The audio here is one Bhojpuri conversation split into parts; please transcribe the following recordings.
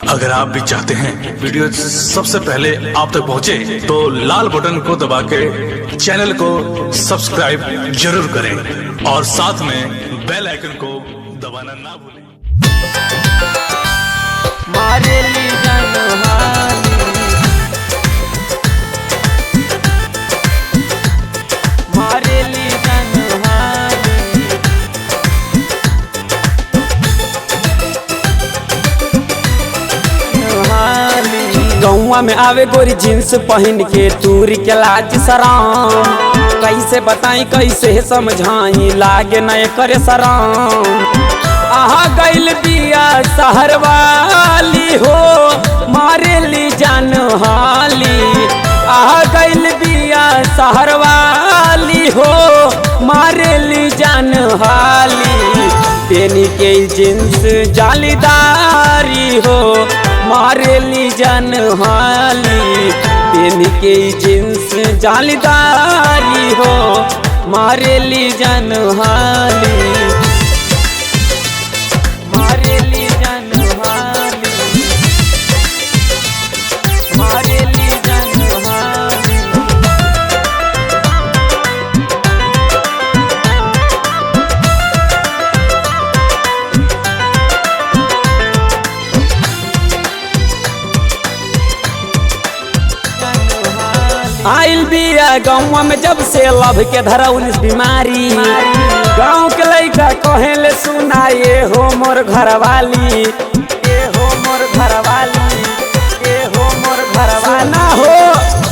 अगर आप भी चाहते हैं वीडियो सबसे पहले आप तक पहुंचे, तो लाल बटन को दबा के चैनल को सब्सक्राइब जरूर करें और साथ में बेल आइकन को दबाना ना भूलें। मारेली जनहाली मारेली जनहाली गौवा में आवे गोरी जींस पहन के तूरी के लाज सराम, कैसे बताई कैसे समझाई लागे न करे सराम। आहा गइल बिया शहर वाली हो मारेली जनहाली, आहा गइल बिया शहर वाली हो मारेली जनहाली। पेनी के जींस जालीदारी हो मारेली जनहाली, पेनी के जींस जालीदारी हो मारेली जनहाली। आइल बिया गाँव में जब से लभ के धरौलिस बीमारी, गाँव के लइका कहेले सुना ये हो मोर घरवाली, ये हो मोर घरवाली, ये हो मोर घरवाली हो।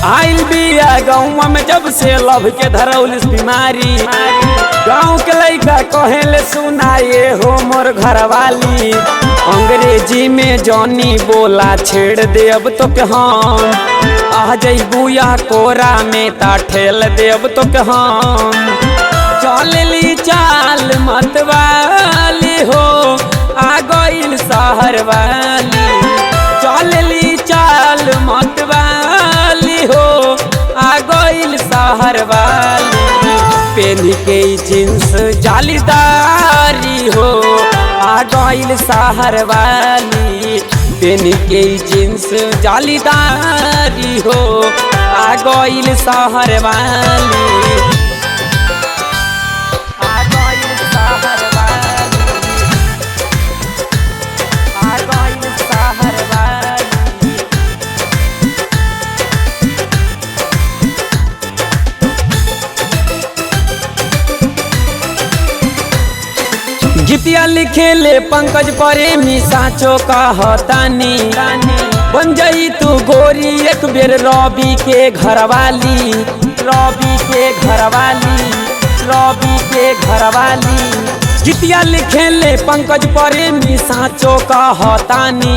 आइल बिया गाँव में जब से लभ के धरौलिस बीमारी, गाँव के लइका कहेले सुना ये हो मोर घरवाली। अंग्रेजी में जॉनी बोला छेड़ दे अब तो के हम, आ जइबू या कोरा में ता ठेल देव तो हम। चलली चाल मतवाली हो आ गइल शहर वाली, चलली चाल मतवाली हो आ गइल शहर वाली। पेनी के जींस जालीदारी हो आ गइल शहर वाली, पेनी के जींस जालीदारी हो आ गइल शहर वाली, आ गइल शहर वाली, आ गइल शहर वाली। गीतिया लिखेले पंकज प्रेमी साचो कहतानी, बन जाई तू गोरी एक बेर रवि के घरवाली, रवि के घरवाली, रवि के घरवाली। गीतिया लिखेले पंकज प्रेमी साचो कहतानी,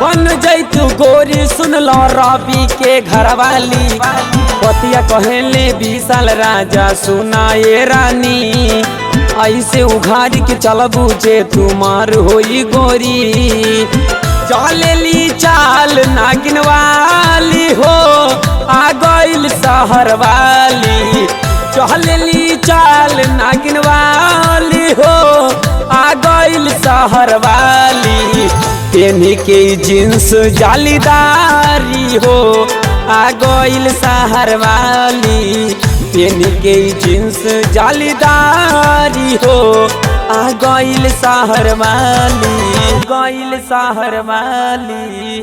बन जाई तू गोरी सुन लो रवि के घरवाली। पतिया कहेले विशाल राजा सुना ये रानी, ऐसे उघाड़ी के चलबू जे तुमार होई गोरी। चलेली चाल नागिन वाली हो आ गइल शहर वाली, चलेली चाल नागिन वाली हो आ गइल शहर वाली। पेनी के जींस जालीदारी हो आ गइल शहर वाली, पेनी के जींस जालीदारी हो आ गइल शहर वाली, गइल शहर वाली।